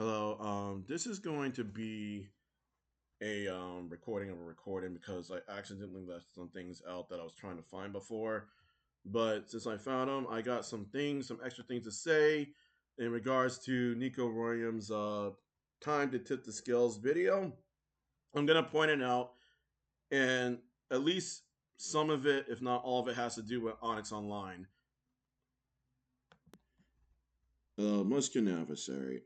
Hello. This is going to be a recording of a recording because I accidentally left some things out that I was trying to find before. But since I found them, I got some extra things to say in regards to NicoRoyem's time to tip the scales video. I'm gonna point it out, and at least some of it, if not all of it, has to do with OnyxOnline. Muskin adversary.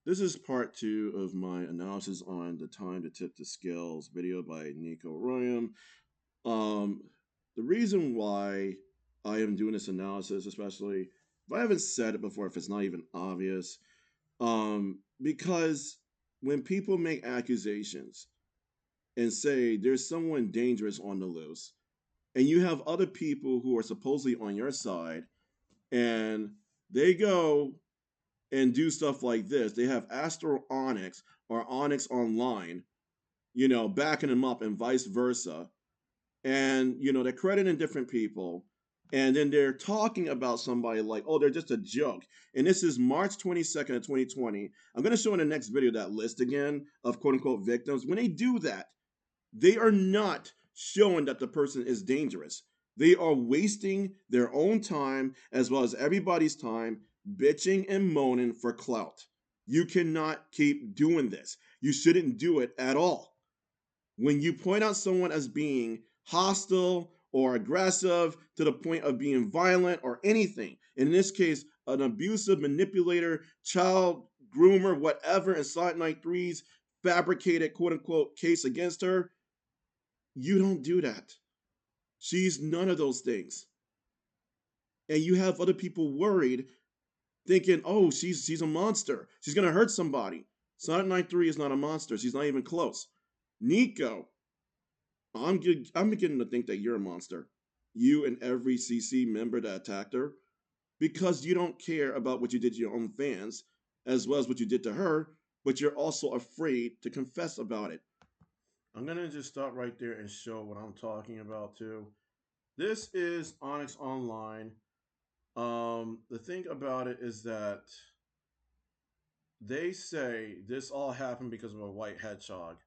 This is part two of my analysis on the time to tip the scales video by NicoRoyem. Um, the reason why I am doing this analysis, especially if I haven't said it before, if it's not even obvious, because when people make accusations and say there's someone dangerous on the loose, and you have other people who are supposedly on your side, and they go and do stuff like this. They have Astro Onyx or OnyxOnline, backing them up and vice versa. And, they're crediting different people. And then they're talking about somebody like, oh, they're just a joke. And this is March 22nd of 2020. I'm going to show in the next video that list again of quote unquote victims. When they do that, they are not showing that the person is dangerous. They are wasting their own time as well as everybody's time bitching and moaning for clout. You cannot keep doing this. You shouldn't do it at all. When you point out someone as being hostile or aggressive to the point of being violent or anything, in this case, an abusive manipulator, child groomer, whatever, in Sonic93's fabricated quote unquote case against her, you don't do that. She's none of those things. And you have other people worried, thinking, oh, she's a monster. She's going to hurt somebody. Sonic93 is not a monster. She's not even close. Nico, I'm beginning to think that you're a monster. You and every CC member that attacked her, because you don't care about what you did to your own fans, as well as what you did to her, but you're also afraid to confess about it. I'm going to just stop right there and show what I'm talking about too. This is OnyxOnline. The thing about it is that they say this all happened because of a white hedgehog.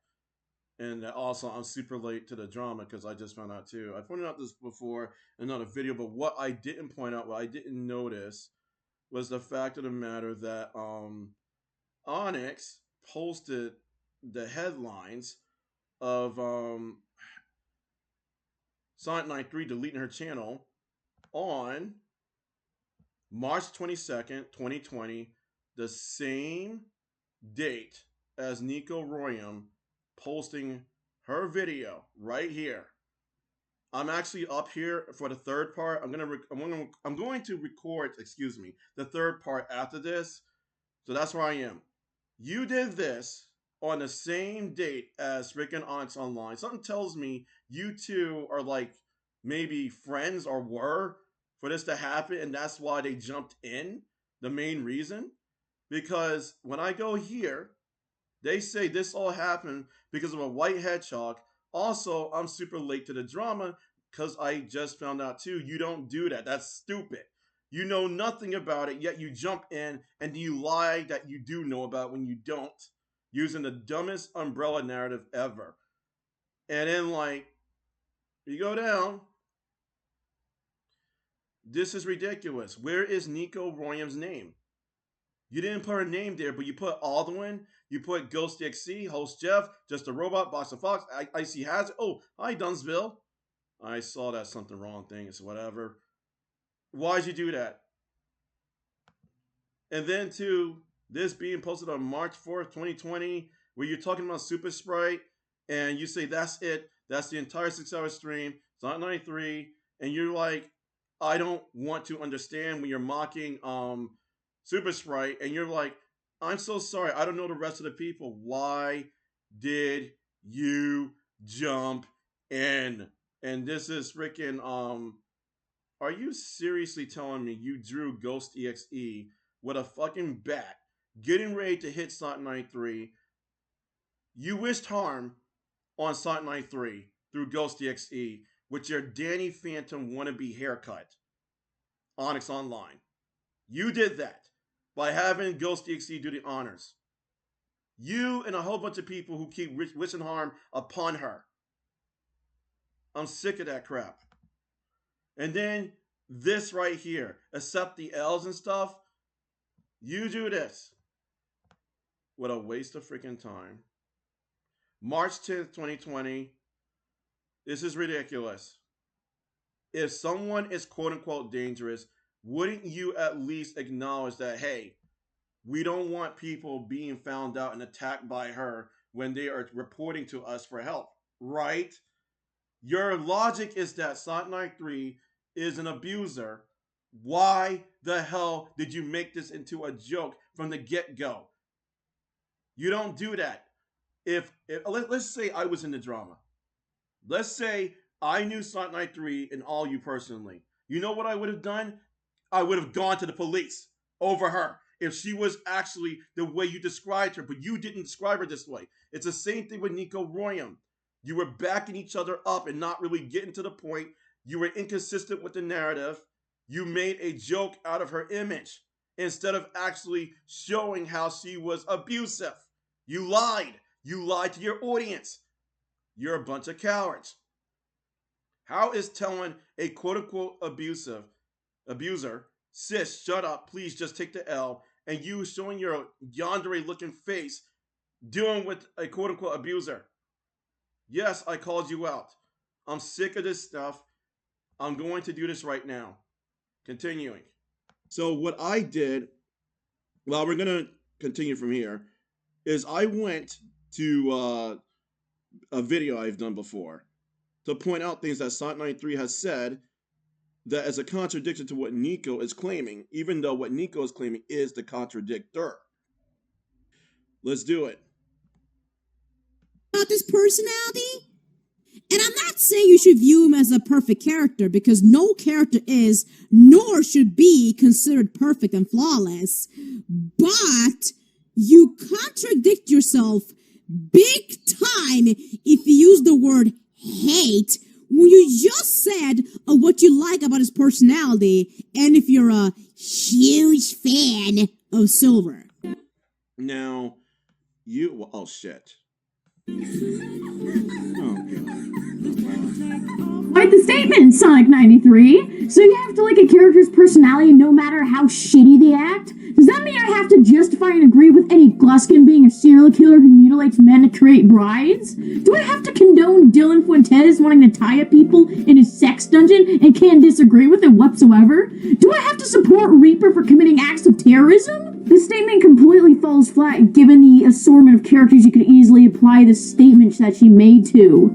And also, I'm super late to the drama because I just found out too. I pointed out this before in another video, but what I didn't point out, what I didn't notice, was the fact of the matter that Onyx posted the headlines of Sonic93 deleting her channel on March 22nd, 2020, the same date as NicoRoyem posting her video right here. I'm actually up here for the third part. I'm going to record, the third part after this. So that's where I am. You did this on the same date as freaking OnyxOnline. Something tells me you two are like maybe friends or were for this to happen, and that's why they jumped in. The main reason, because when I go here, they say this all happened because of a white hedgehog. Also, I'm super late to the drama because I just found out too. You don't do that. That's stupid. You know nothing about it, yet you jump in and you lie that you do know about when you don't, using the dumbest umbrella narrative ever. And then, like, you go down. This is ridiculous. Where is NicoRoyem's name? You didn't put her name there, but you put Alduin, you put Ghost.ExE, host Jeff, Just a Robot, Box of Fox, Icy Hazard. Oh, hi, Dumbsville. I saw that something wrong thing. It's whatever. Why'd you do that? And then, too, this being posted on March 4th, 2020, where you're talking about Super Sprite, and you say that's it. That's the entire 6-hour stream. It's not 93. And you're like, I don't want to understand when you're mocking Super Sprite, and you're like, I'm so sorry, I don't know the rest of the people. Why did you jump in? And this is freaking are you seriously telling me you drew Ghost.ExE with a fucking bat, getting ready to hit Sonic93? You wished harm on Sonic93 through Ghost.ExE with your Danny Phantom wannabe haircut. OnyxOnline. You did that. by having Ghost.ExE do the honors. You and a whole bunch of people who keep wishing harm upon her. I'm sick of that crap. And then this right here, accept the L's and stuff. You do this. What a waste of freaking time. March 10th, 2020. This is ridiculous. If someone is quote unquote dangerous, wouldn't you at least acknowledge that, hey, we don't want people being found out and attacked by her when they are reporting to us for help, right? Your logic is that Sonic93 is an abuser. Why the hell did you make this into a joke from the get-go? You don't do that. If let's say I was in the drama. Let's say I knew Sonic93 and all you personally. You know what I would have done? I would have gone to the police over her if she was actually the way you described her, but you didn't describe her this way. It's the same thing with NicoRoyem. You were backing each other up and not really getting to the point. You were inconsistent with the narrative. You made a joke out of her image instead of actually showing how she was abusive. You lied. You lied to your audience. You're a bunch of cowards. How is telling a quote-unquote abuser, sis, shut up, please just take the L, and you showing your yandere-looking face dealing with a quote-unquote abuser? Yes, I called you out. I'm sick of this stuff. I'm going to do this right now. Continuing. So what I did, well, we're going to continue from here, is I went to a video I've done before to point out things that Sonic93 has said that is a contradiction to what Nico is claiming, even though what Nico is claiming is the contradictor. Let's do it. About this personality? And I'm not saying you should view him as a perfect character, because no character is, nor should be, considered perfect and flawless. But you contradict yourself big time if you use the word hate when you just said what you like about his personality, and if you're a huge fan of Silver. Now, oh shit. Quite the statement, Sonic93. So you have to like a character's personality no matter how shitty they act? Does that mean I have to justify and agree with Eddie Gluskin being a serial killer who mutilates men to create brides? Do I have to condone Dylan Fuentes wanting to tie up people in his sex dungeon and can't disagree with it whatsoever? Do I have to support Reaper for committing acts of terrorism? This statement completely falls flat given the assortment of characters you could easily apply this statement that she made to.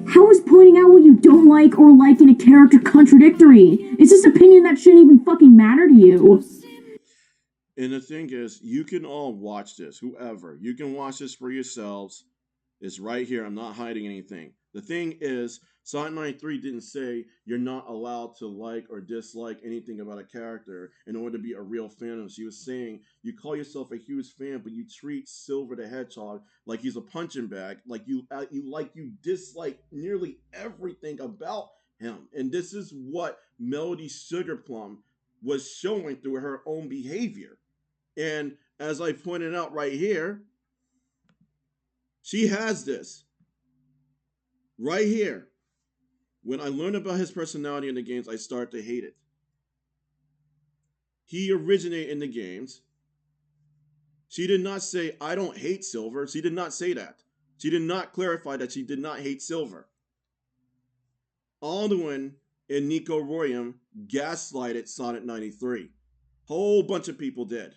How is pointing out what you don't like or like in a character contradictory? Is this opinion that shouldn't even fucking matter to you? And the thing is, you can all watch this, whoever. You can watch this for yourselves. It's right here. I'm not hiding anything. The thing is, Sonic93 didn't say you're not allowed to like or dislike anything about a character in order to be a real fan of. She was saying you call yourself a huge fan, but you treat Silver the Hedgehog like he's a punching bag, like you dislike nearly everything about him. And this is what Melody Sugarplum was showing through her own behavior. And as I pointed out right here, she has this right here. When I learned about his personality in the games, I started to hate it. He originated in the games. She did not say, I don't hate Silver. She did not say that. She did not clarify that she did not hate Silver. Alduin and NicoRoyem gaslighted Sonic93. Whole bunch of people did.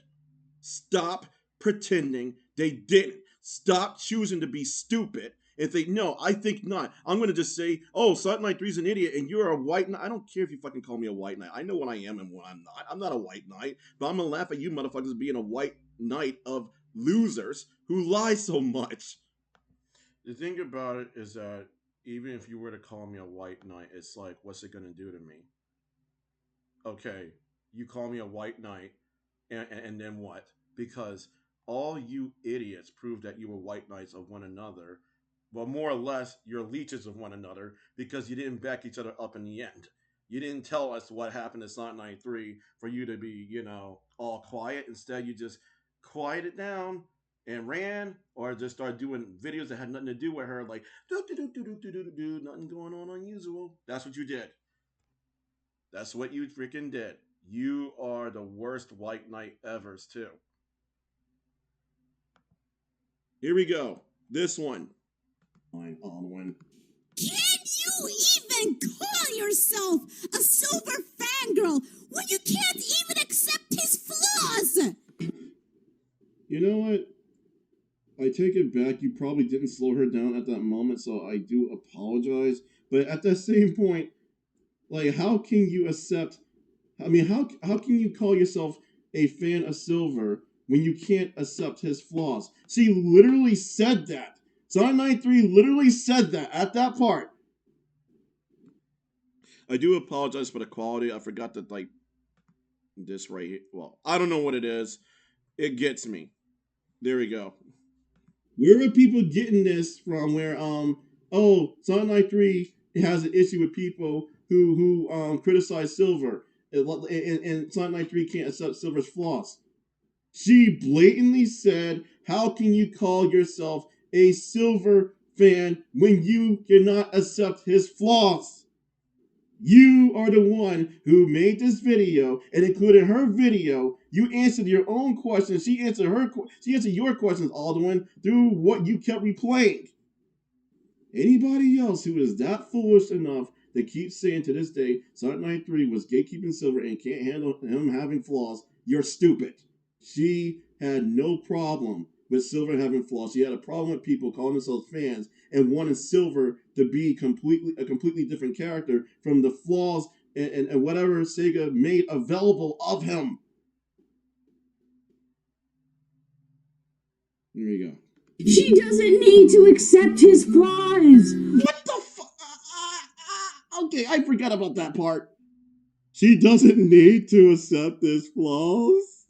Stop pretending they didn't. Stop choosing to be stupid and think, no, I think not. I'm going to just say, oh, Sonic93's an idiot and you're a white knight. I don't care if you fucking call me a white knight. I know what I am and what I'm not. I'm not a white knight, but I'm going to laugh at you motherfuckers being a white knight of losers who lie so much. The thing about it is that even if you were to call me a white knight, it's like, what's it going to do to me? Okay, you call me a white knight, and then what? Because all you idiots prove that you were white knights of one another. Well, more or less, you're leeches of one another because you didn't back each other up in the end. You didn't tell us what happened to Sonic93 for you to be, all quiet. Instead, you just quieted down and ran, or just started doing videos that had nothing to do with her, like do do do do do do do do, nothing going on unusual. That's what you did. That's what you freaking did. You are the worst white knight evers too. Here we go. This one. Alduin. Can you even call yourself a silver fangirl when you can't even accept his flaws? You know what? I take it back. You probably didn't slow her down at that moment, so I do apologize. But at that same point, like, how can you accept? I mean, how can you call yourself a fan of Silver when you can't accept his flaws? She literally said that. Sonic93 literally said that at that part. I do apologize for the quality. I forgot to, like, this right here. Well, I don't know what it is. It gets me. There we go. Where are people getting this from? Where Sonic93 has an issue with people who criticize Silver, and Sonic93 can't accept Silver's flaws. She blatantly said, "How can you call yourself a Silver fan when you cannot accept his flaws?" You are the one who made this video, and included her video. You answered your own questions. She answered your questions, Alduin, through what you kept replaying. Anybody else who is that foolish enough to keep saying to this day Sonic93 was gatekeeping Silver and can't handle him having flaws, you're stupid. She had no problem with Silver having flaws. She had a problem with people calling themselves fans and wanting Silver to be a completely different character from the flaws and whatever Sega made available of him. There you go. She doesn't need to accept his flaws. What the fuck? Okay, I forgot about that part. She doesn't need to accept his flaws.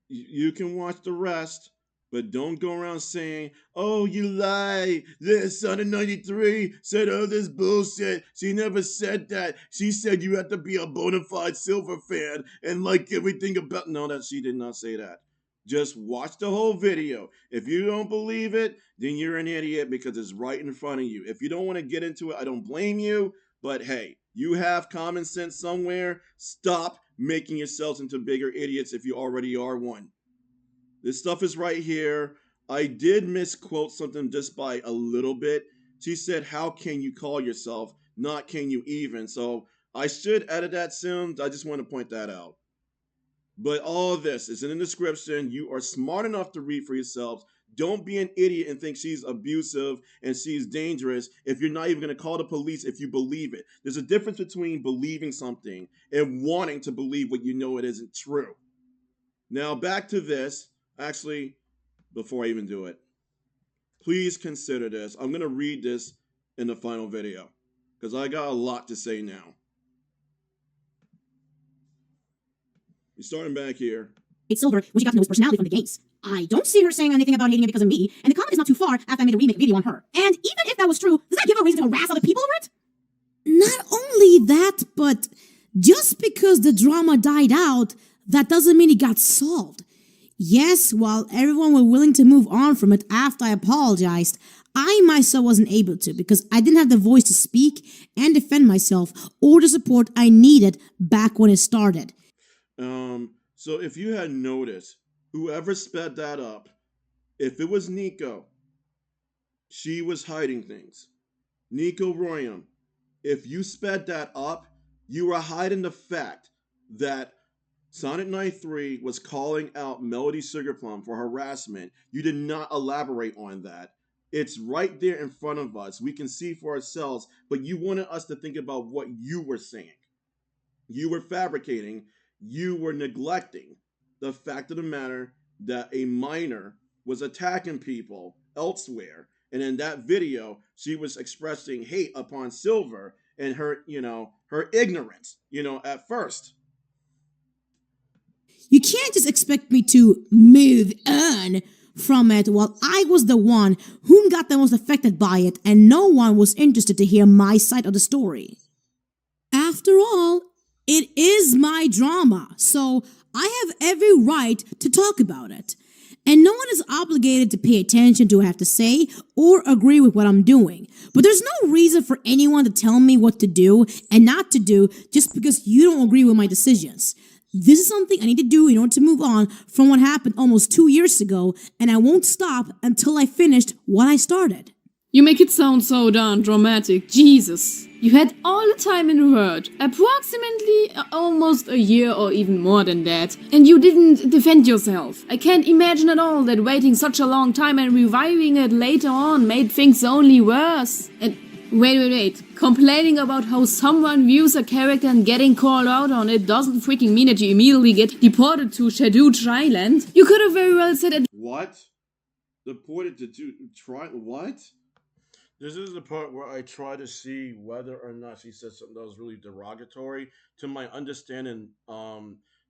You can watch the rest, but don't go around saying, "Oh, you lie. This Sonic93 said all this bullshit. She never said that. She said you have to be a bona fide Silver fan and like everything about." No, that she did not say that. Just watch the whole video. If you don't believe it, then you're an idiot because it's right in front of you. If you don't want to get into it, I don't blame you. But hey, you have common sense somewhere. Stop making yourselves into bigger idiots if you already are one. This stuff is right here. I did misquote something just by a little bit. She said, "How can you call yourself?" Not "can you even." So I should edit that soon. I just want to point that out. But all of this is in the description. You are smart enough to read for yourselves. Don't be an idiot and think she's abusive and she's dangerous if you're not even going to call the police if you believe it. There's a difference between believing something and wanting to believe what you know it isn't true. Now back to this. Actually, before I even do it, please consider this. I'm going to read this in the final video because I got a lot to say now. We're starting back here. It's Silver when she got to know his personality from the games. I don't see her saying anything about hating it because of me, and the comment is not too far after I made a remake video on her. And even if that was true, does that give her a reason to harass other people over it? Not only that, but just because the drama died out, that doesn't mean it got solved. Yes, while everyone were willing to move on from it after I apologized, I myself wasn't able to because I didn't have the voice to speak and defend myself or the support I needed back when it started. So if you had noticed, whoever sped that up, if it was Nico, she was hiding things. NicoRoyem, if you sped that up, you were hiding the fact that Sonic93 was calling out Melody Sugarplum for harassment. You did not elaborate on that. It's right there in front of us. We can see for ourselves, but you wanted us to think about what you were saying. You were fabricating. You were neglecting the fact of the matter that a minor was attacking people elsewhere. And in that video, she was expressing hate upon Silver and her, her ignorance, at first. You can't just expect me to move on from it while I was the one who got the most affected by it and no one was interested to hear my side of the story. after all, it is my drama, so I have every right to talk about it. And no one is obligated to pay attention to what I have to say or agree with what I'm doing. But there's no reason for anyone to tell me what to do and not to do just because you don't agree with my decisions. This is something I need to do in order to move on from what happened almost 2 years ago, and I won't stop until I finished what I started. You make it sound so darn dramatic. Jesus. You had all the time in the world, approximately almost a year or even more than that, and you didn't defend yourself. I can't imagine at all that waiting such a long time and reviving it later on made things only worse. And wait. Complaining about how someone views a character and getting called out on it doesn't freaking mean that you immediately get deported to Shadow Triland. You could have very well said it. What? Deported to try what? This is the part where I try to see whether or not she said something that was really derogatory. To my understanding,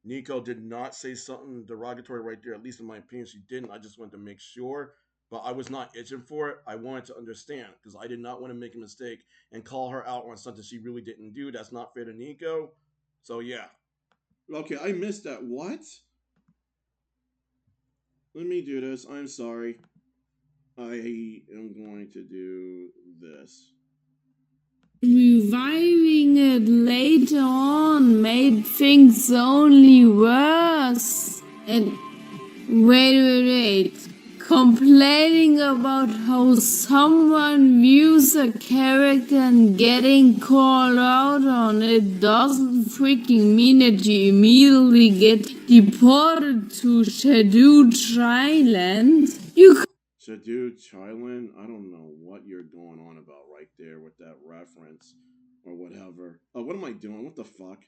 Nico did not say something derogatory right there. At least in my opinion, she didn't. I just wanted to make sure, but I was not itching for it. I wanted to understand because I did not want to make a mistake and call her out on something she really didn't do. That's not fair to Nico. So yeah. Okay, I missed that. What? Let me do this. I'm sorry. I am going to do this. Reviving it later on made things only worse. And wait. Complaining about how someone views a character and getting called out on it doesn't freaking mean that you immediately get deported to Shadow Triland. Shadow Triland? I don't know what you're going on about right there with that reference or whatever. Oh, what am I doing? What the fuck?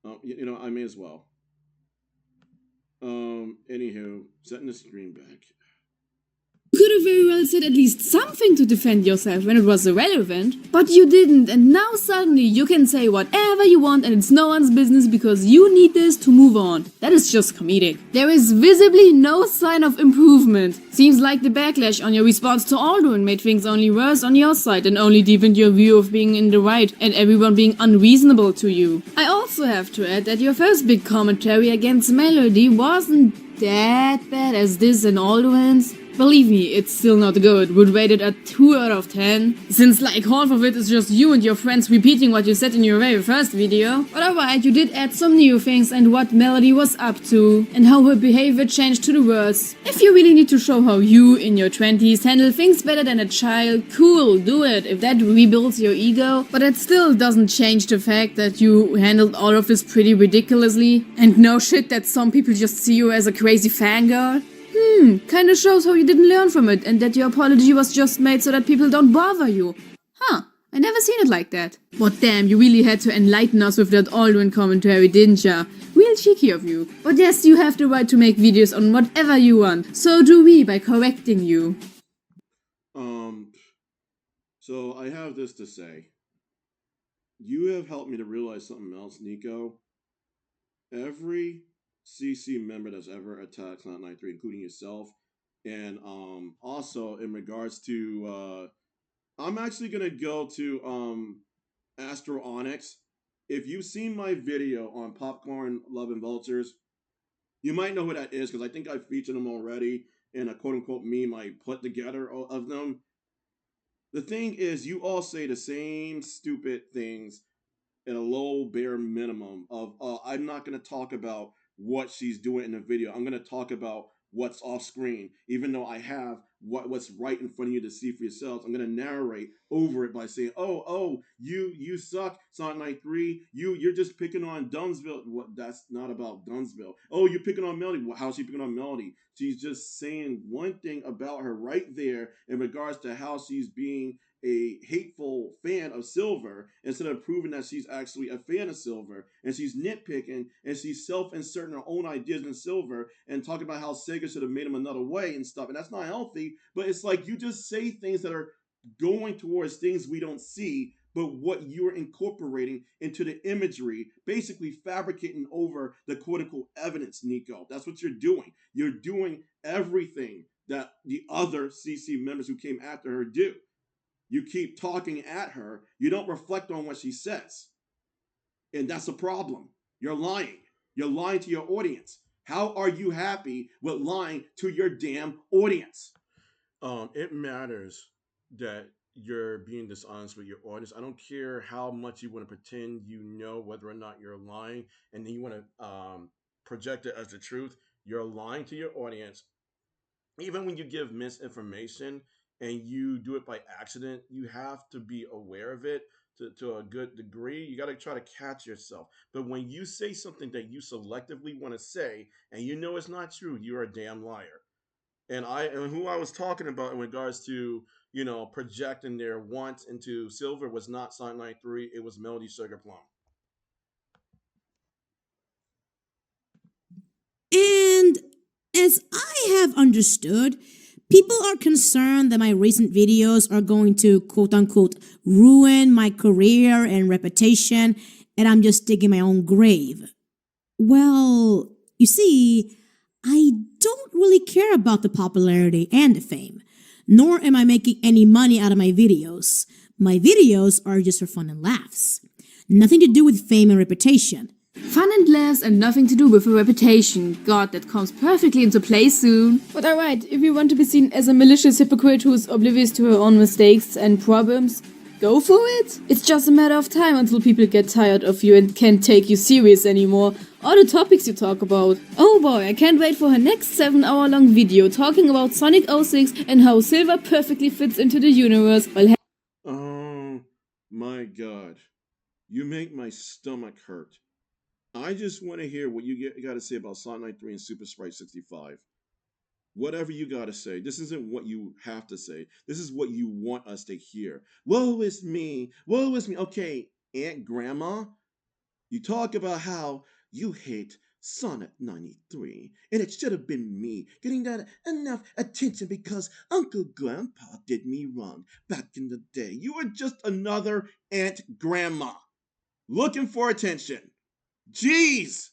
I may as well. Anywho, setting the screen back. You could have very well said at least something to defend yourself when it was irrelevant, but you didn't, and now suddenly you can say whatever you want and it's no one's business because you need this to move on. That is just comedic. There is visibly no sign of improvement. Seems like the backlash on your response to Alduin made things only worse on your side and only deepened your view of being in the right and everyone being unreasonable to you. I also have to add that your first big commentary against Melody wasn't that bad as this and Alduin's. Believe me, it's still not good. Would rate it a 2 out of 10. Since like half of it is just you and your friends repeating what you said in your very first video. But alright, you did add some new things and what Melody was up to. And how her behavior changed to the worse. If you really need to show how you, in your 20s, handle things better than a child, cool, do it. If that rebuilds your ego. But it still doesn't change the fact that you handled all of this pretty ridiculously. And no shit that some people just see you as a crazy fangirl. Kinda shows how you didn't learn from it and that your apology was just made so that people don't bother you. Huh, I never seen it like that. But damn, you really had to enlighten us with that Alduin commentary, didn't ya? Real cheeky of you. But yes, you have the right to make videos on whatever you want. So do we by correcting you. So I have this to say. You have helped me to realize something else, Nico. Every CC member that's ever attacked Sonic93, including yourself, and also in regards to I'm actually gonna go to Astro Onyx. If you've seen my video on Popcorn, Love, and Vultures, you might know who that is because I think I featured them already in a quote-unquote meme I put together of them. The thing is, you all say the same stupid things in a low bare minimum of I'm not gonna talk about what she's doing in the video. I'm going to talk about what's off screen, even though I have what's right in front of you to see for yourselves. I'm going to narrate over it by saying, you suck, Sonic93. You're just picking on Dumbsville. What? That's not about Dumbsville. Oh, you're picking on Melody. How's she picking on Melody? She's just saying one thing about her right there in regards to how she's being a hateful fan of Silver instead of proving that she's actually a fan of Silver, and she's nitpicking and she's self-inserting her own ideas in Silver and talking about how Sega should have made him another way and stuff, and that's not healthy. But it's like you just say things that are going towards things we don't see, but what you're incorporating into the imagery, basically fabricating over the quote-unquote evidence, Nico. That's what you're doing. You're doing everything that the other CC members who came after her do. You keep talking at her. You don't reflect on what she says. And that's a problem. You're lying. You're lying to your audience. How are you happy with lying to your damn audience? It matters that you're being dishonest with your audience. I don't care how much you want to pretend you know whether or not you're lying, and then you want to project it as the truth. You're lying to your audience. Even when you give misinformation and you do it by accident, you have to be aware of it to a good degree. You got to try to catch yourself. But when you say something that you selectively want to say and you know it's not true, you're a damn liar. And who I was talking about in regards to, projecting their wants into silver was not Sonic93, it was Melody Sugar Plum. And as I have understood, people are concerned that my recent videos are going to quote unquote ruin my career and reputation, and I'm just digging my own grave. Well, you see, I don't really care about the popularity and the fame, nor am I making any money out of my videos. My videos are just for fun and laughs. Nothing to do with fame and reputation. Fun and laughs and nothing to do with a reputation. God, that comes perfectly into play soon. But alright, if you want to be seen as a malicious hypocrite who is oblivious to her own mistakes and problems, go for it. It's just a matter of time until people get tired of you and can't take you serious anymore, or the topics you talk about. Oh boy, I can't wait for her next 7-hour-long video talking about Sonic 06 and how silver perfectly fits into the universe while Oh my god. You make my stomach hurt. I just want to hear what you got to say about Sonic 93 and Super Sprite 65. Whatever you got to say. This isn't what you have to say. This is what you want us to hear. Woe is me. Woe is me. Okay, Aunt Grandma, you talk about how you hate Sonic93, and it should have been me getting that enough attention because Uncle Grandpa did me wrong back in the day. You were just another Aunt Grandma looking for attention. Jeez!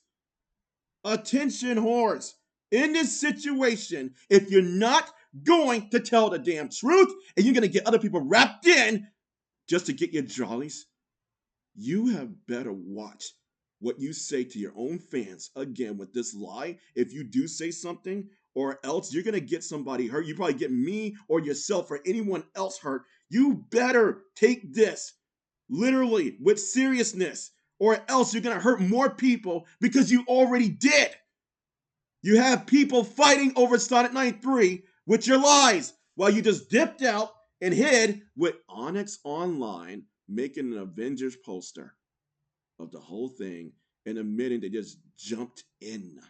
Attention whores. In this situation, if you're not going to tell the damn truth and you're going to get other people wrapped in just to get your jollies, you have better watch what you say to your own fans again with this lie. If you do say something, or else you're going to get somebody hurt. You probably get me or yourself or anyone else hurt. You better take this literally with seriousness, or else you're going to hurt more people because you already did. You have people fighting over Sonic93 with your lies while you just dipped out and hid with OnyxOnline making an Avengers poster of the whole thing and admitting they just jumped in.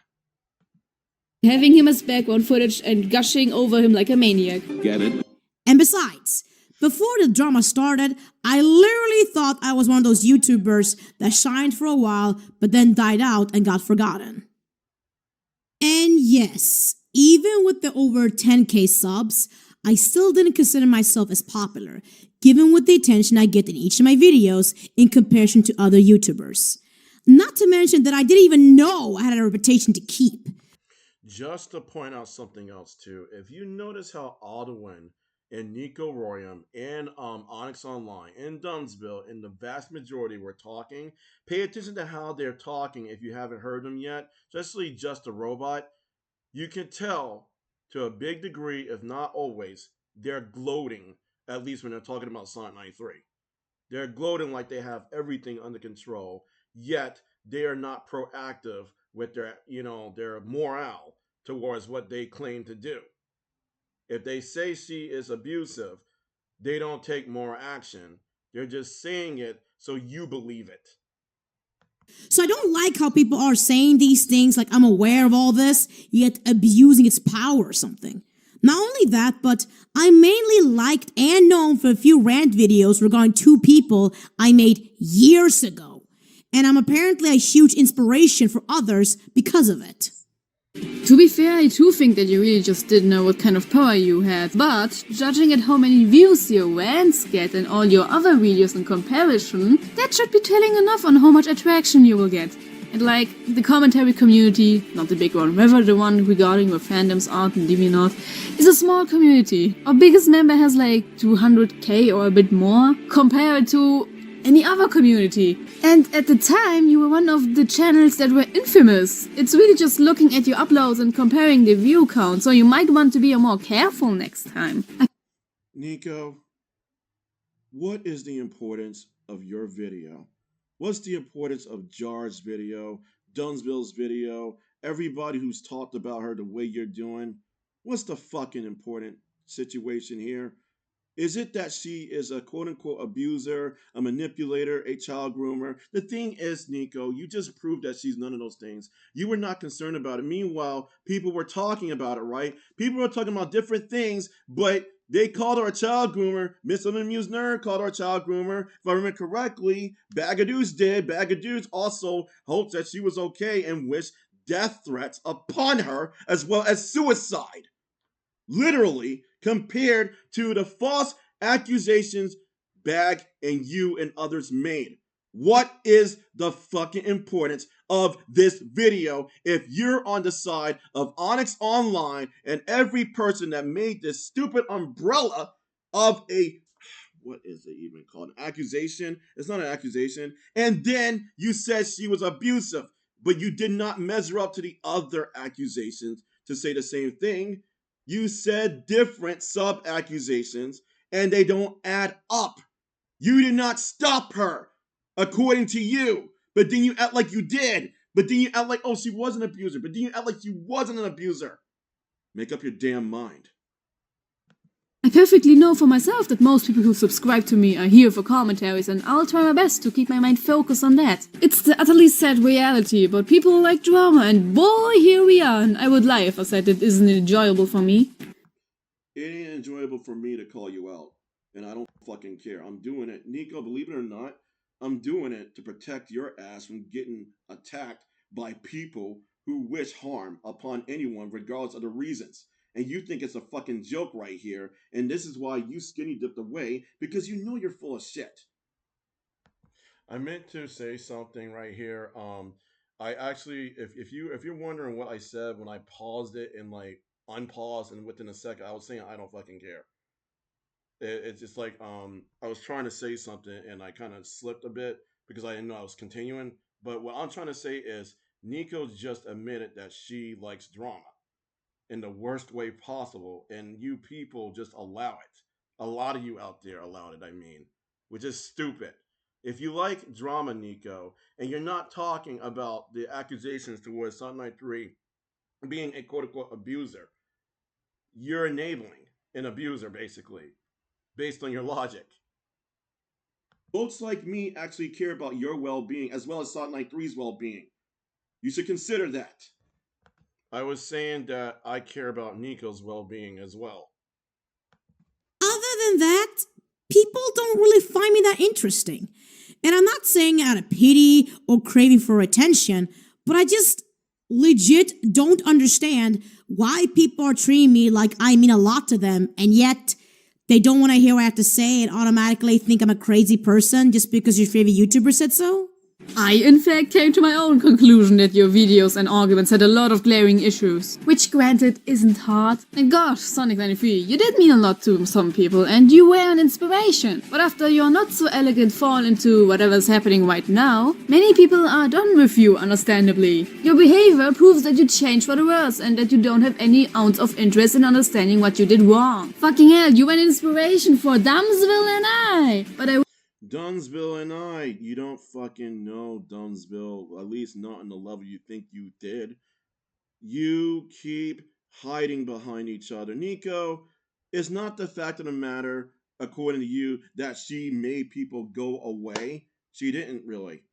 having him as background footage and gushing over him like a maniac. Get it? And besides, before the drama started, I literally thought I was one of those YouTubers that shined for a while but then died out and got forgotten. And yes, even with the over 10k subs, I still didn't consider myself as popular, given with the attention I get in each of my videos in comparison to other YouTubers. Not to mention that I didn't even know I had a reputation to keep. Just to point out something else too, if you notice how Alduin and NicoRoyem and OnyxOnline and DUMBSVILLE and the vast majority were talking, pay attention to how they're talking if you haven't heard them yet, especially Just a Robot. You can tell to a big degree, if not always, they're gloating, at least when they're talking about Sonic93. They're gloating like they have everything under control, yet they are not proactive with their, their morale towards what they claim to do. If they say she is abusive, they don't take more action. They're just saying it so you believe it. So I don't like how people are saying these things like I'm aware of all this, yet abusing its power or something. Not only that, but I'm mainly liked and known for a few rant videos regarding two people I made years ago. And I'm apparently a huge inspiration for others because of it. To be fair, I too think that you really just didn't know what kind of power you had, but judging at how many views your rants get and all your other videos in comparison, that should be telling enough on how much attraction you will get. And like, the commentary community, not the big one, rather the one regarding your fandoms, art and DeviantArt, is a small community. Our biggest member has like 200k or a bit more, compared to any other community. And at the time, you were one of the channels that were infamous. It's really just looking at your uploads and comparing the view count, so you might want to be more careful next time. Nico, what is the importance of your video? What's the importance of Jar's video, Dumbsville's video, everybody who's talked about her the way you're doing? What's the fucking important situation here? Is it that she is a quote-unquote abuser, a manipulator, a child groomer? The thing is, Nico, you just proved that she's none of those things. You were not concerned about it. Meanwhile, people were talking about it, right? People were talking about different things, but they called her a child groomer. Miss Unamused Nerd called her a child groomer. If I remember correctly, Bagadoos did. Bagadoos also hoped that she was okay and wished death threats upon her as well as suicide. Literally, compared to the false accusations Bag and you and others made. What is the fucking importance of this video if you're on the side of OnyxOnline and every person that made this stupid umbrella of a, what is it even called? An accusation? It's not an accusation. And then you said she was abusive, but you did not measure up to the other accusations to say the same thing. You said different sub-accusations, and they don't add up. You did not stop her, according to you. But then you act like you did. But then you act like, oh, she was an abuser. But then you act like she wasn't an abuser. Make up your damn mind. I perfectly know for myself that most people who subscribe to me are here for commentaries, and I'll try my best to keep my mind focused on that. It's the utterly sad reality, but people like drama, and boy, here we are. And I would lie if I said it isn't enjoyable for me. It ain't enjoyable for me to call you out, and I don't fucking care. I'm doing it. Nico, believe it or not, I'm doing it to protect your ass from getting attacked by people who wish harm upon anyone regardless of the reasons. And you think it's a fucking joke right here, and this is why you skinny dipped away, because you know you're full of shit. I meant to say something right here. I actually, if you're wondering what I said when I paused it and like unpaused and within a second, I was saying I don't fucking care. It's just like I was trying to say something and I kind of slipped a bit because I didn't know I was continuing. But what I'm trying to say is Nico just admitted that she likes drama in the worst way possible, and you people just allow it. A lot of you out there allowed it, I mean, which is stupid. If you like drama, Nico, and you're not talking about the accusations towards Sonic93 being a quote-unquote abuser, you're enabling an abuser, basically, based on your logic. Folks like me actually care about your well-being as well as Sonic93's well-being. You should consider that. I was saying that I care about Nico's well-being as well. Other than that, people don't really find me that interesting. And I'm not saying out of pity or craving for attention, but I just legit don't understand why people are treating me like I mean a lot to them, and yet they don't want to hear what I have to say and automatically think I'm a crazy person just because your favorite YouTuber said so. I, in fact, came to my own conclusion that your videos and arguments had a lot of glaring issues, which granted isn't hard. And gosh, Sonic93, you did mean a lot to some people and you were an inspiration. But after your not so elegant fall into whatever's happening right now, many people are done with you, understandably. Your behavior proves that you changed for the worse and that you don't have any ounce of interest in understanding what you did wrong. Fucking hell, you were an inspiration for Dumbsville and I. But Dumbsville and I, you don't fucking know Dumbsville, at least not on the level you think you did. You keep hiding behind each other. Nico, it's not the fact of the matter, according to you, that she made people go away. She didn't really.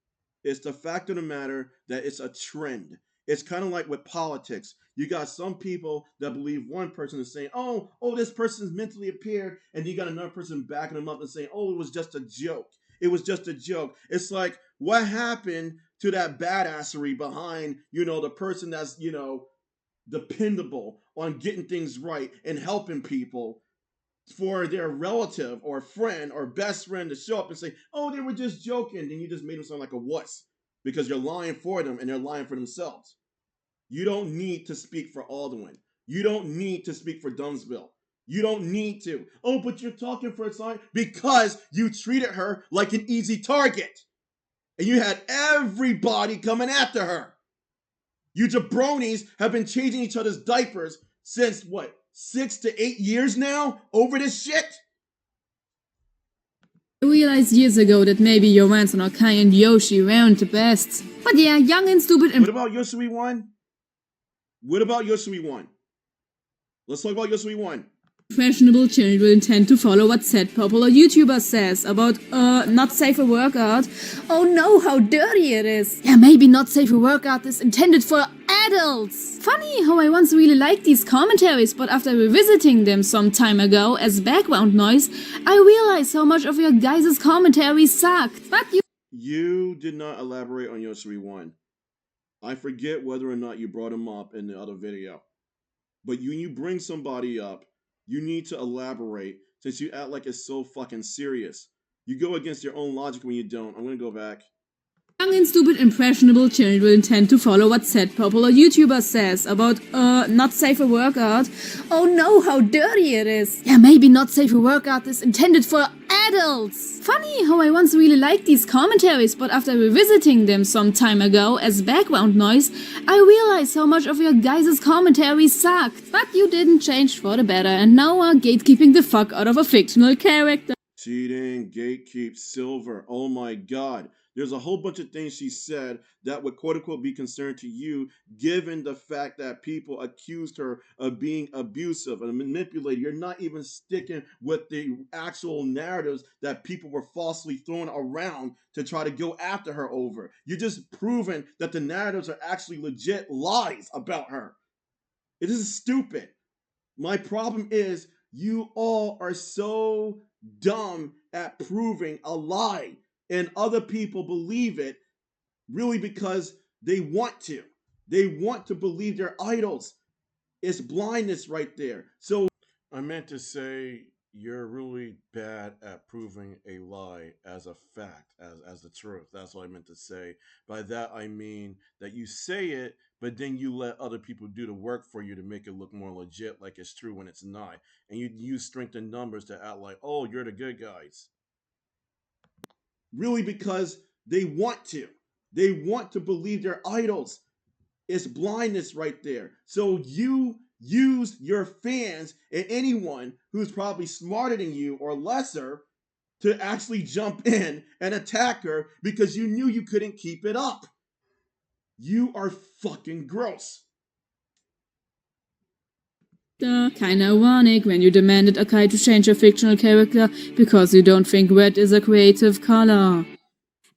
It's the fact of the matter that it's a trend. It's kind of like with politics. You got some people that believe one person is saying, oh, this person's mentally impaired, and you got another person backing them up and saying, oh, it was just a joke. It was just a joke. It's like, what happened to that badassery behind, the person that's, dependable on getting things right and helping people, for their relative or friend or best friend to show up and say, oh, they were just joking, and you just made them sound like a wuss because you're lying for them and they're lying for themselves. You don't need to speak for Alduin. You don't need to speak for Dumbsville. You don't need to. Oh, but you're talking for a sign because you treated her like an easy target. And you had everybody coming after her. You jabronis have been changing each other's diapers since, what, 6 to 8 years now? Over this shit? I realized years ago that maybe your rants on Akai and Yoshi weren't the best. But yeah, young and stupid and What about YoshiWii1? What about YoshiWii1? Let's talk about YoshiWii1. impressionable children tend to follow what said popular YouTuber says about, not safe for workout. Oh no, how dirty it is. Yeah, maybe not safe for workout is intended for adults. Funny how I once really liked these commentaries, but after revisiting them some time ago as background noise, I realized how much of your guys' commentaries sucked. But You did not elaborate on YoshiWii1. I forget whether or not you brought him up in the other video. But when you bring somebody up, you need to elaborate since you act like it's so fucking serious. You go against your own logic when you don't. I'm gonna go back. young and stupid impressionable children tend to follow what said popular YouTuber says about, not safe for workout. Oh no, how dirty it is. Yeah, maybe not safe for workout is intended for adults. Funny how I once really liked these commentaries, but after revisiting them some time ago as background noise, I realized how much of your guys' commentaries sucked. But you didn't change for the better and now are gatekeeping the fuck out of a fictional character. Cheating, gatekeep, silver. Oh my god. There's a whole bunch of things she said that would quote-unquote be concerned to you, given the fact that people accused her of being abusive and manipulated. You're not even sticking with the actual narratives that people were falsely throwing around to try to go after her over. You're just proving that the narratives are actually legit lies about her. It is stupid. My problem is you all are so dumb at proving a lie. And other people believe it really because they want to. They want to believe their idols. It's blindness right there. So I meant to say you're really bad at proving a lie as a fact, as the truth. That's what I meant to say. By that I mean that you say it, but then you let other people do the work for you to make it look more legit like it's true when it's not. And you use strength in numbers to act like, oh, you're the good guys. Really because they want to. They want to believe their idols. It's blindness right there. So you use your fans and anyone who's probably smarter than you or lesser to actually jump in and attack her because you knew you couldn't keep it up. You are fucking gross. Kinda ironic when you demanded Akai to change your fictional character because you don't think red is a creative color.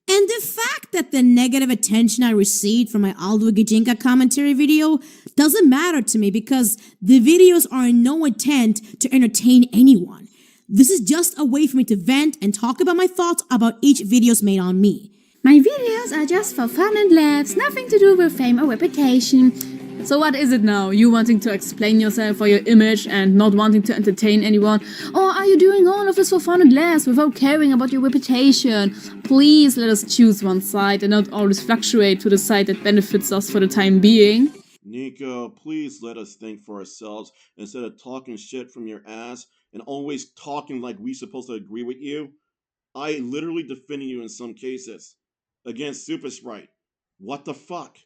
And the fact that the negative attention I received from my Alduin commentary video doesn't matter to me because the videos are in no intent to entertain anyone. This is just a way for me to vent and talk about my thoughts about each videos made on me. My videos are just for fun and laughs, nothing to do with fame or reputation. So what is it now? You wanting to explain yourself for your image and not wanting to entertain anyone? Or are you doing all of this for fun and laughs without caring about your reputation? Please let us choose one side and not always fluctuate to the side that benefits us for the time being. Nico, please let us think for ourselves instead of talking shit from your ass and always talking like we're supposed to agree with you. I literally defended you in some cases against Super Sprite. What the fuck?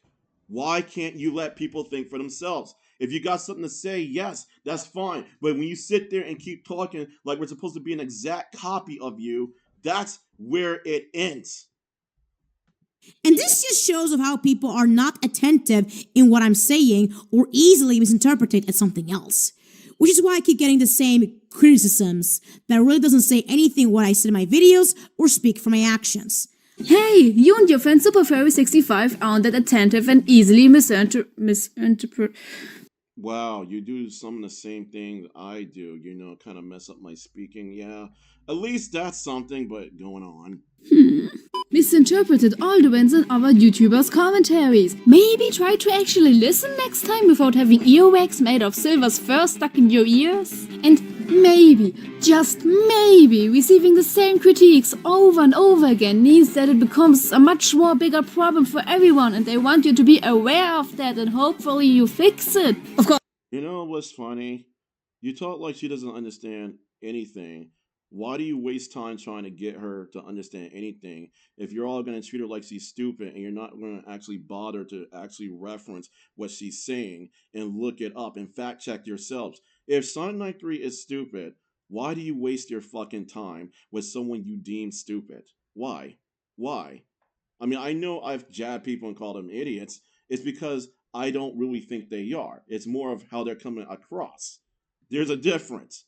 Why can't you let people think for themselves? If you got something to say, yes, that's fine. But when you sit there and keep talking like we're supposed to be an exact copy of you, that's where it ends. And this just shows of how people are not attentive in what I'm saying or easily misinterpret it as something else. Which is why I keep getting the same criticisms that really doesn't say anything what I said in my videos or speak for my actions. Hey, you and your friend SuperFurry65 aren't that attentive and easily misinterpret. Wow, you do some of the same things I do, kind of mess up my speaking, yeah. At least that's something, but going on. Misinterpreted Alduin's and other YouTubers' commentaries. Maybe try to actually listen next time without having earwax made of silver's fur stuck in your ears. And maybe, just maybe, receiving the same critiques over and over again means that it becomes a much more bigger problem for everyone and they want you to be aware of that and hopefully you fix it. Of course. You know what's funny? You talk like she doesn't understand anything. Why do you waste time trying to get her to understand anything if you're all going to treat her like she's stupid and you're not going to actually bother to actually reference what she's saying and look it up and fact check yourselves? If Sonic93 is stupid, why do you waste your fucking time with someone you deem stupid? Why? Why? I mean, I know I've jabbed people and called them idiots. It's because I don't really think they are. It's more of how they're coming across. There's a difference.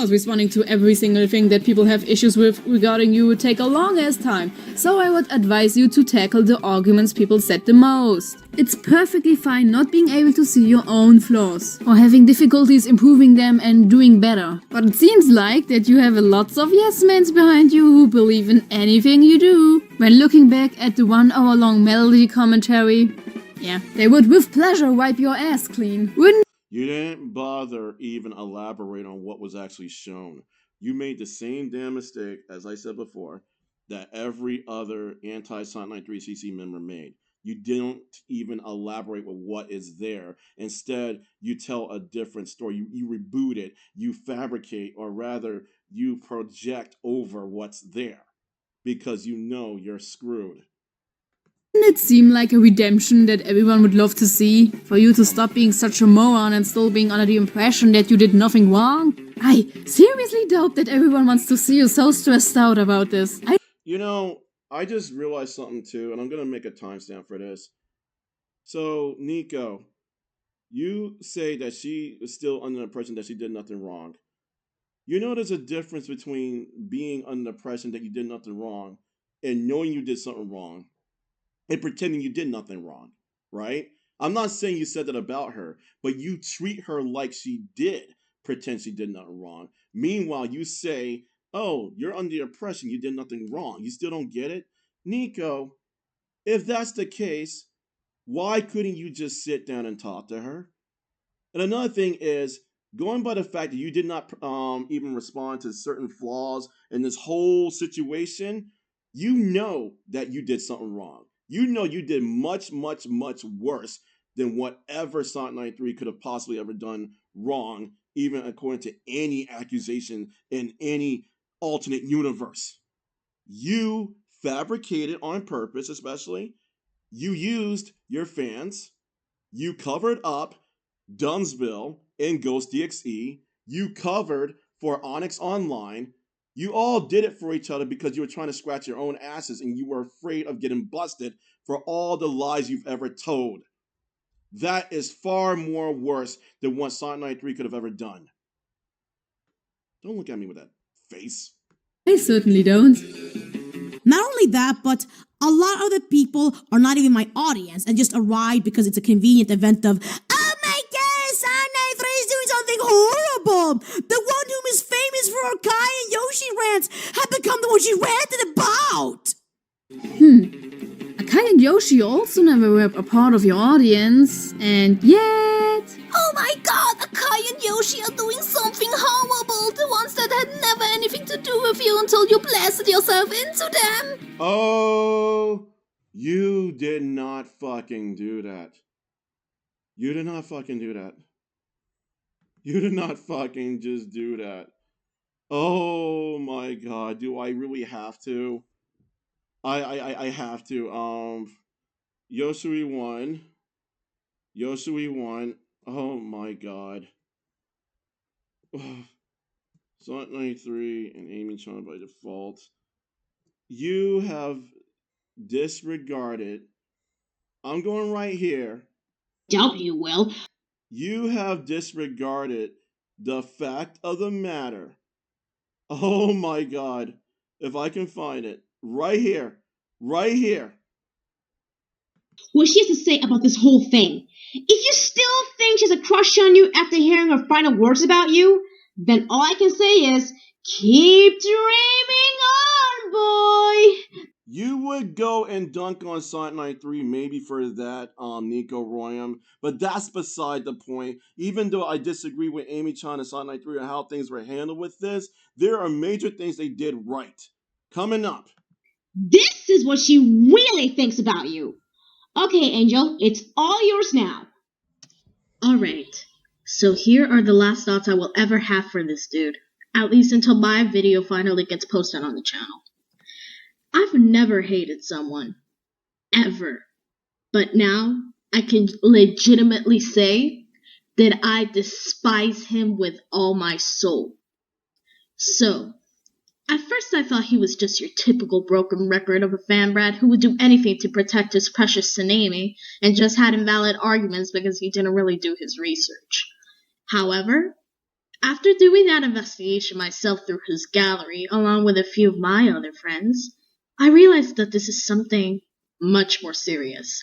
Responding to every single thing that people have issues with regarding you would take a long ass time, so I would advise you to tackle the arguments people said the most. It's perfectly fine not being able to see your own flaws, or having difficulties improving them and doing better. But it seems like that you have lots of yes-mans behind you who believe in anything you do. When looking back at the 1 hour long Melody commentary, yeah, they would with pleasure wipe your ass clean. Wouldn't You didn't bother even elaborate on what was actually shown. You made the same damn mistake, as I said before, that every other anti-Sonic93 CC member made. You didn't even elaborate with what is there. Instead, you tell a different story. You reboot it, you fabricate, or rather, you project over what's there. Because you know you're screwed. it seem like a redemption that everyone would love to see? For you to stop being such a moron and still being under the impression that you did nothing wrong? I seriously doubt that everyone wants to see you so stressed out about this. You know, I just realized something too, and I'm gonna make a timestamp for this. So, Nico, you say that she is still under the impression that she did nothing wrong. You know there's a difference between being under the impression that you did nothing wrong and knowing you did something wrong and pretending you did nothing wrong, right? I'm not saying you said that about her, but you treat her like she did pretend she did nothing wrong. Meanwhile, you say, oh, you're under the impression you did nothing wrong. You still don't get it? Nico, if that's the case, why couldn't you just sit down and talk to her? And another thing is, going by the fact that you did not even respond to certain flaws in this whole situation, you know that you did something wrong. You know you did much, much, much worse than whatever Sonic93 could have possibly ever done wrong, even according to any accusation in any alternate universe. You fabricated on purpose, especially. You used your fans. You covered up Dumbsville and Ghost.ExE. You covered for OnyxOnline. You all did it for each other because you were trying to scratch your own asses and you were afraid of getting busted for all the lies you've ever told. That is far more worse than what Sonic93 could have ever done. Don't look at me with that face. I certainly don't. Not only that, but a lot of the people are not even my audience and just arrive because it's a convenient event of, oh my god, Sonic93 is doing something horrible. The one who is famous for her Akai and Yoshi rants have become the one she ranted about. Akai and Yoshi also never were a part of your audience, and yet... Oh my god, Akai and Yoshi are doing something horrible! The ones that had never anything to do with you until you blasted yourself into them! Oh, you did not fucking do that. You did not fucking do that. You did not fucking just do that. Oh my god, do I really have to? I have to. YoshiWii1. YoshiWii1. Oh my god. Sonic93 and Amy-chan by default. You have disregarded. I'm going right here. Doubt you will. You have disregarded the fact of the matter. Oh my god. If I can find it. Right here. Right here. What she has to say about this whole thing. If you still think she has a crush on you after hearing her final words about you, then all I can say is, keep dreaming on, boy! You would go and dunk on Sonic93 maybe for that, NicoRoyem, but that's beside the point. Even though I disagree with Amy-chan and Sonic93 on how things were handled with this, there are major things they did right. Coming up. This is what she really thinks about you. Okay, Angel, it's all yours now. Alright, So here are the last thoughts I will ever have for this dude, at least until my video finally gets posted on the channel. I've never hated someone, ever, but now I can legitimately say that I despise him with all my soul. So, at first I thought he was just your typical broken record of a fan brat who would do anything to protect his precious Tsunami and just had invalid arguments because he didn't really do his research. However, after doing that investigation myself through his gallery, along with a few of my other friends, I realized that this is something much more serious.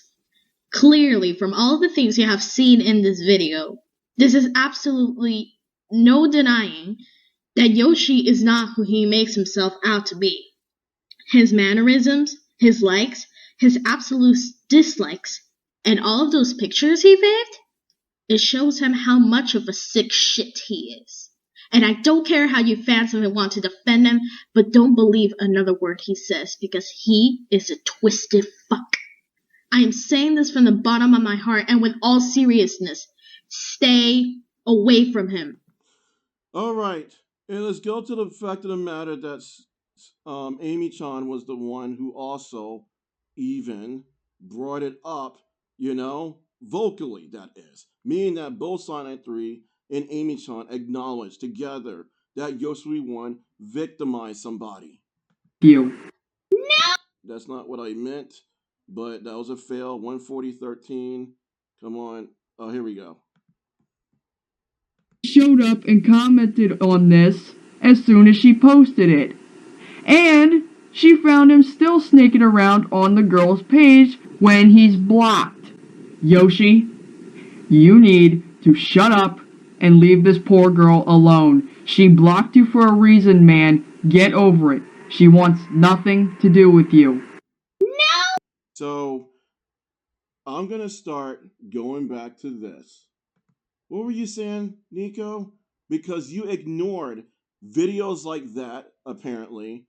Clearly, from all the things you have seen in this video, this is absolutely no denying that Yoshi is not who he makes himself out to be. His mannerisms, his likes, his absolute dislikes, and all of those pictures he faked, it shows him how much of a sick shit he is. And I don't care how you fans of him want to defend him, but don't believe another word he says because he is a twisted fuck. I am saying this from the bottom of my heart and with all seriousness. Stay away from him. All right, and let's go to the fact of the matter that Amy-chan was the one who also even brought it up, vocally, that is. Meaning that both Sonic93 and Amy-chan acknowledged together that YoshiWii1 victimized somebody. You. That's not what I meant, but that was a fail. 14013. Come on. Oh, here we go. Showed up and commented on this as soon as she posted it. And she found him still sneaking around on the girl's page when he's blocked. Yoshi, you need to shut up and leave this poor girl alone. She blocked you for a reason, man. Get over it. She wants nothing to do with you. So, I'm going to start going back to this. What were you saying, Nico? Because you ignored videos like that, apparently.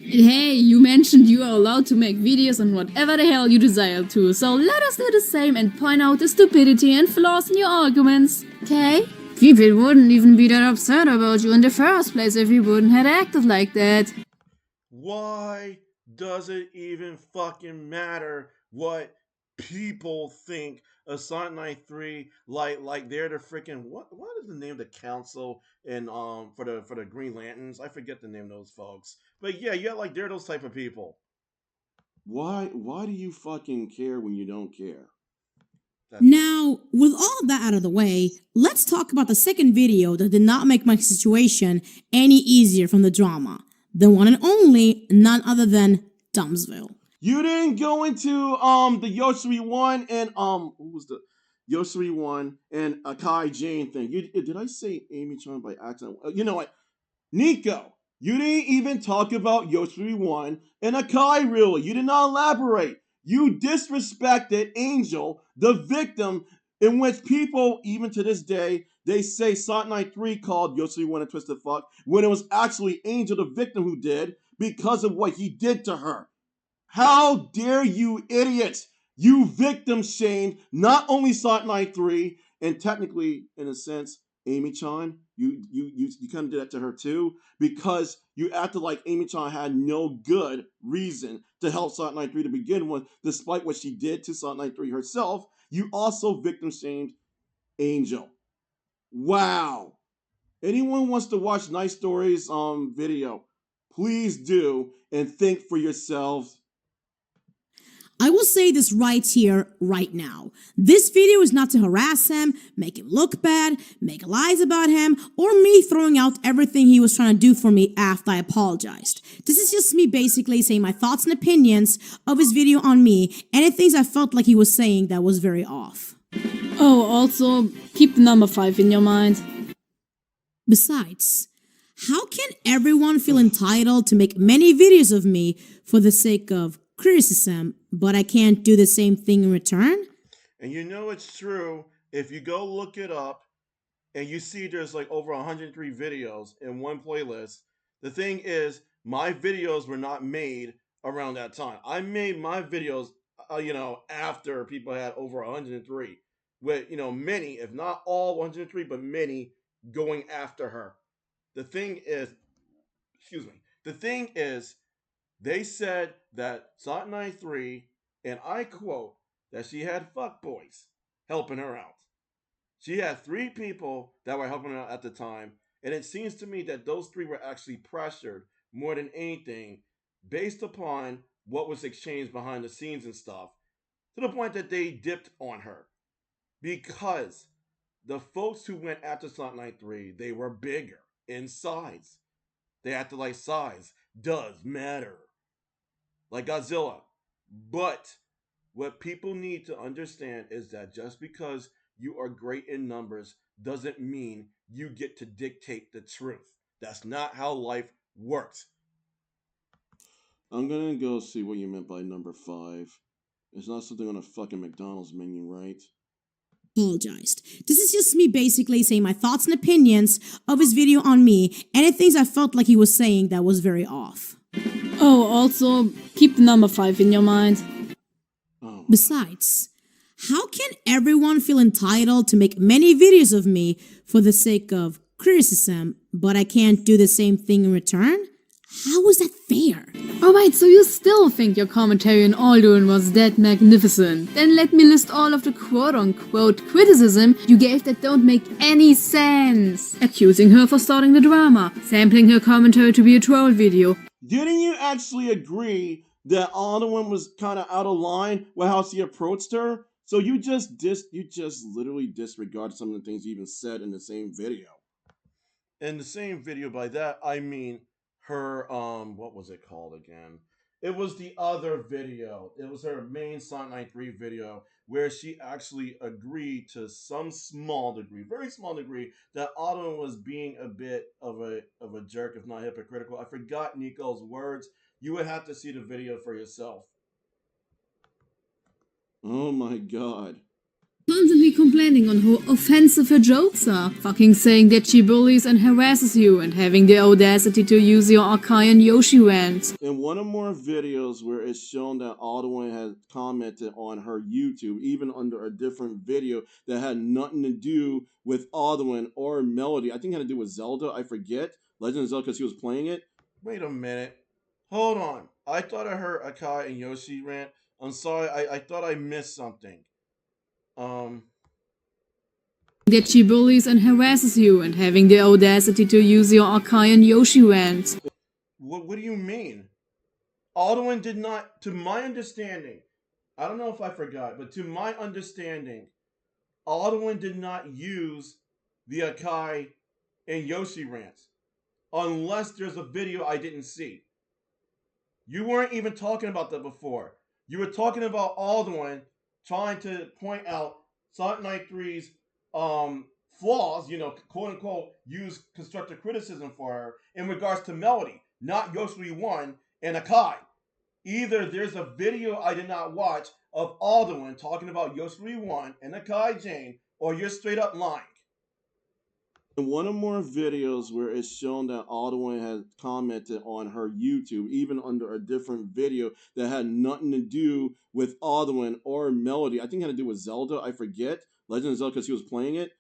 Hey, you mentioned you are allowed to make videos on whatever the hell you desire to, so let us do the same and point out the stupidity and flaws in your arguments, okay? People wouldn't even be that upset about you in the first place if you wouldn't have acted like that. Why does it even fucking matter what people think of Sonic93? Like they're the freaking what is the name of the council and for the Green Lanterns? I forget the name of those folks. But yeah, like they're those type of people. Why do you fucking care when you don't care? Now, with all of that out of the way, let's talk about the second video that did not make my situation any easier from the drama. The one and only, none other than Dumbsville. You didn't go into the YoshiWii1 and who was the YoshiWii1 and Akai Jane thing. Did I say Amy-chan by accident? You know what? Nico, you didn't even talk about YoshiWii1 and Akai, really. You did not elaborate. You disrespected Angel, the victim, in which people, even to this day, they say Sonic93 called YoshiWii1 a twisted fuck, when it was actually Angel, the victim, who did, because of what he did to her. How dare you idiots! You victim shamed not only Sonic93, and technically, in a sense, Amy-chan, you kind of did that to her too, because you acted like Amy-chan had no good reason to help Sonic93 to begin with, despite what she did to Sonic93 herself. You also victim shamed Angel. Wow. Anyone wants to watch Night Stories video, please do, and think for yourselves. I will say this right here, right now. This video is not to harass him, make him look bad, make lies about him, or me throwing out everything he was trying to do for me after I apologized. This is just me basically saying my thoughts and opinions of his video on me, and the things I felt like he was saying that was very off. Oh, also, keep the number 5 in your mind. Besides, how can everyone feel entitled to make many videos of me for the sake of criticism, but I can't do the same thing in return? And you know it's true if you go look it up and you see there's like over 103 videos in one playlist. The thing is, my videos were not made around that time. I made my videos, after people had over 103. with many, if not all 103, but many going after her. The thing is, excuse me. The thing is, they said that Sonic93, and I quote, that she had fuckboys helping her out. She had three people that were helping her out at the time, and it seems to me that those three were actually pressured more than anything based upon what was exchanged behind the scenes and stuff, to the point that they dipped on her. Because the folks who went after Sonic93, they were bigger in size. They acted like size does matter. Like Godzilla. But what people need to understand is that just because you are great in numbers doesn't mean you get to dictate the truth. That's not how life works. I'm gonna go see what you meant by number 5. It's not something on a fucking McDonald's menu, right? Apologized. This is just me basically saying my thoughts and opinions of his video on me, and the things I felt like he was saying that was very off. Oh, also, keep the number 5 in your mind. Oh. Besides, how can everyone feel entitled to make many videos of me for the sake of criticism, but I can't do the same thing in return? How is that fair? Alright, so you still think your commentary on Alduin was that magnificent? Then let me list all of the quote-unquote criticism you gave that don't make any sense. Accusing her for starting the drama, sampling her commentary to be a troll video. Didn't you actually agree that Alduin was kind of out of line with how she approached her? So you just literally disregard some of the things you even said in the same video. In the same video, by that I mean her what was it called again? It was the other video. It was her main Sonic93 video where she actually agreed to some small degree, very small degree, that Alduin was being a bit of a jerk, if not hypocritical. I forgot Nico's words. You would have to see the video for yourself. Oh my god. Constantly complaining on how offensive her jokes are, fucking saying that she bullies and harasses you, and having the audacity to use your Akai YoshiWii1 rants. In one or more videos where it's shown that Alduin has commented on her YouTube, even under a different video that had nothing to do with Alduin or Melody. I think it had to do with Zelda, I forget. Legend of Zelda, because he was playing it. Wait a minute. Hold on. I thought I heard Akai and Yoshi rant. I'm sorry, I thought I missed something. That she bullies and harasses you, and having the audacity to use your Akai YoshiWii1 rants. What do you mean? Alduin did not, to my understanding, I don't know if I forgot, but to my understanding, Alduin did not use the Akai and Yoshi rants. Unless there's a video I didn't see. You weren't even talking about that before. You were talking about Alduin trying to point out Sonic93's flaws, quote unquote, use constructive criticism for her in regards to Melody, not YoshiWii1 and Akai. Either there's a video I did not watch of Alduin talking about YoshiWii1 and Akai Jane, or you're straight up lying. In one or more videos where it's shown that Alduin has commented on her YouTube, even under a different video that had nothing to do with Alduin or Melody. I think it had to do with Zelda, I forget. Legend of Zelda, because he was playing it.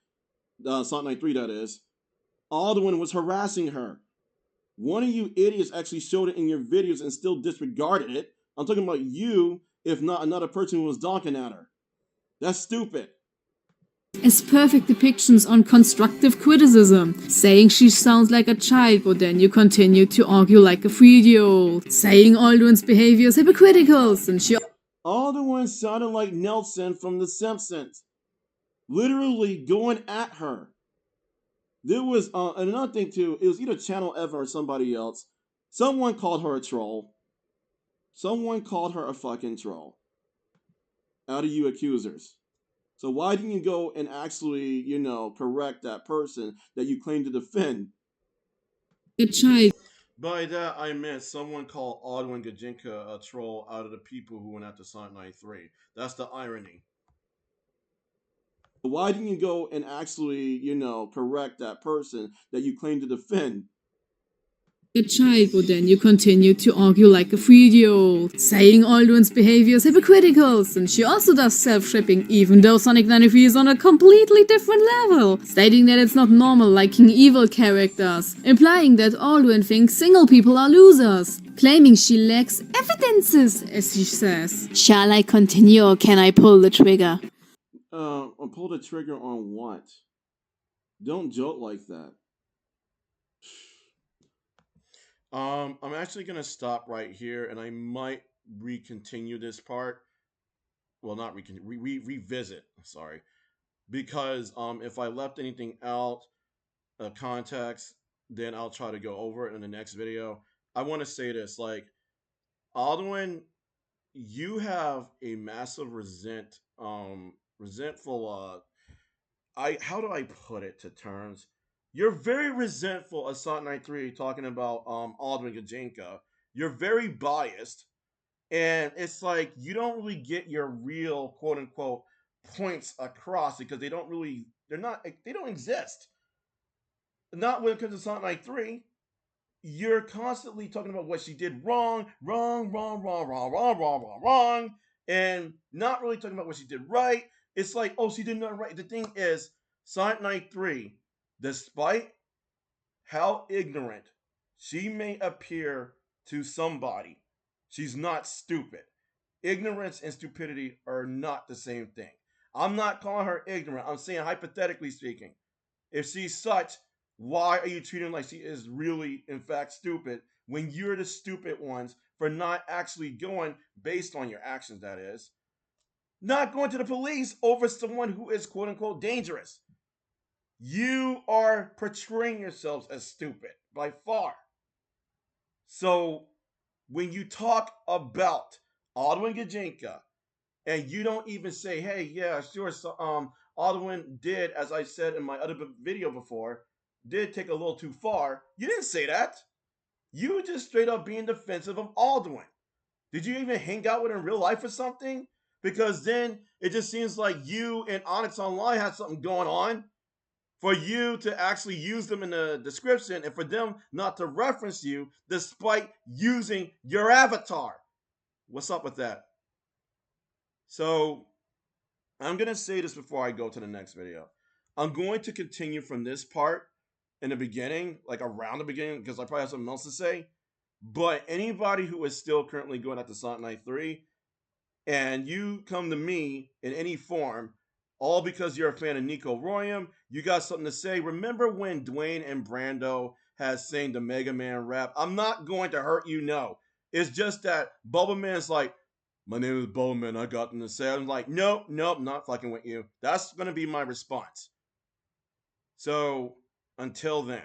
Sonic93, that is. Alduin was harassing her. One of you idiots actually showed it in your videos and still disregarded it. I'm talking about you, if not another person who was donking at her. That's stupid. As perfect depictions on constructive criticism, saying she sounds like a child, but then you continue to argue like a 3-year-old, saying Alduin's behavior is hypocritical, and she... Alduin sounded like Nelson from The Simpsons, literally going at her. There was another thing too, it was either Channel Evan or somebody else. Someone called her a troll. Someone called her a fucking troll. Out of you accusers. So why didn't you go and actually, correct that person that you claim to defend? A child. By that, I meant someone called Alduin Gajinka a troll out of the people who went after Sonic93. That's the irony. Why didn't you go and actually, correct that person that you claim to defend? a child, but then you continue to argue like a 3-year-old, saying Alduin's behavior is hypocritical, since she also does self-shipping, even though Sonic93 is on a completely different level, stating that it's not normal liking evil characters, implying that Alduin thinks single people are losers, claiming she lacks evidences, as she says. Shall I continue or can I pull the trigger? Pull the trigger on what? Don't joke like that. I'm actually gonna stop right here, and I might recontinue this part. Well, not revisit. Sorry, because if I left anything out context, then I'll try to go over it in the next video. I want to say this, like, Alduin, you have a massive resentful how do I put it to terms? You're very resentful of Sonic93 talking about Alduin Gajenka. You're very biased, and it's like you don't really get your real quote unquote points across because they don't exist. Not when it comes to Sonic93. You're constantly talking about what she did wrong, and not really talking about what she did right. It's like, oh, she did nothing right. The thing is, Sonic93, despite how ignorant she may appear to somebody, she's not stupid. Ignorance and stupidity are not the same thing. I'm not calling her ignorant. I'm saying, hypothetically speaking, if she's such, why are you treating her like she is really, in fact, stupid when you're the stupid ones for not actually going, based on your actions, that is, not going to the police over someone who is quote unquote dangerous? You are portraying yourselves as stupid by far. So when you talk about Alduin Gajenka and you don't even say, hey, yeah, sure, so, Alduin did, as I said in my other video before, did take a little too far. You didn't say that. You just straight up being defensive of Alduin. Did you even hang out with him in real life or something? Because then it just seems like you and OnyxOnline had something going on for you to actually use them in the description and for them not to reference you despite using your avatar. What's up with that? So I'm going to say this before I go to the next video. I'm going to continue from this part in the beginning, like around the beginning, because I probably have something else to say. But anybody who is still currently going after Sonic93, and you come to me in any form, all because you're a fan of NicoRoyem, you got something to say. Remember when Dwayne and Brando had sang the Mega Man rap? I'm not going to hurt you, no. It's just that Bubba Man's like, my name is Bowman, I got them to say. I'm like, nope, not fucking with you. That's going to be my response. So, until then.